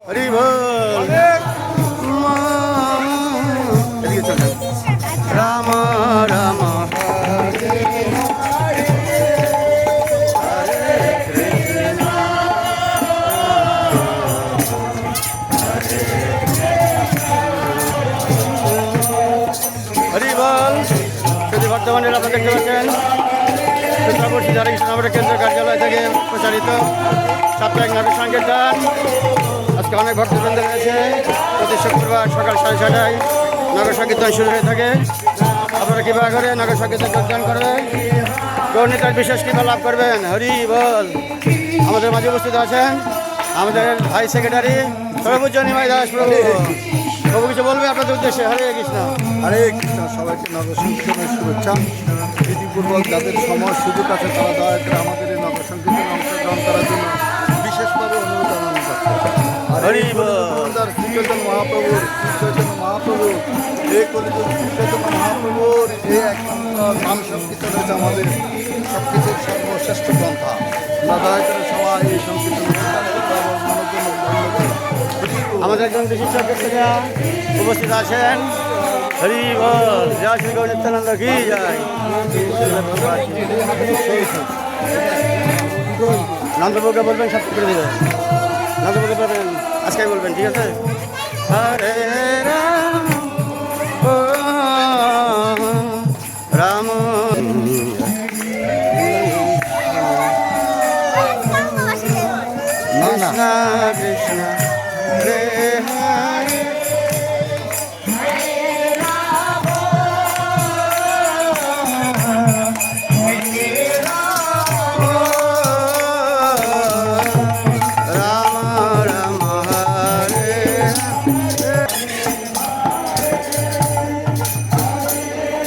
হরি বল রাম রাম হরি বল। যদি বর্তমানে আপনারা দেখতে পাচ্ছেন সূত্রাবর্তী ধারা কৃষ্ণনগরের কেন্দ্র কার্যালয় থেকে প্রচারিত সাপ্তাহিক নাটক সংকীর্তন। আজকে অনেক ভক্তবৃন্দ রয়েছে। প্রতি শুক্রবার সকাল 6:30টায় নগর সংকীর্তন শুরু হয়ে থাকে। আপনারা কৃপা করে নগর সংকীর্তন যোগদান করবেন, গৌরনীতার বিশেষ কৃপা লাভ করবেন। হরি বল। আমাদের মাঝে উপস্থিত আছেন আমাদের ভাইস সেক্রেটারি সর্বোচ্চ নিমাই দাস প্রভু। প্রভু কিছু বলবে আপনাদের উদ্দেশ্যে। হরে কৃষ্ণ। হরে কৃষ্ণ। সবাইকে নগর সংকীর্তনের শুভেচ্ছা। প্রীতিপূর্বক যাদের সময় সুযোগ আছে তারা দয়া করে আমাদের এই নগর সংকীর্তনে অংশগ্রহণ করার জন্য বিশেষভাবে অনুরোধ জানানো যাচ্ছে। আর হরি বল। শ্রীচৈতন্য মহাপ্রভুর এই কলিযুগ শ্রীচৈতন্য মহাপ্রভুর এই একমাত্র নাম সংকীর্তন হচ্ছে আমাদের সব কিছুর সর্বশ্রেষ্ঠ পন্থা। দয়া করে সবাই এই সংকীর্তন আমাদের একজন বিশিষ্ট ব্যক্তিরা উপস্থিত আছেন। হরি বল। জয় শ্রী গৌর নিত্যানন্দ কি যায়। নন্দবাবুকে বলবেন সব করে দেবেন। নন্দবাবুকে বলবেন আজকে বলবেন, ঠিক আছে। হরে রাম ও রাম কৃষ্ণ কৃষ্ণ রে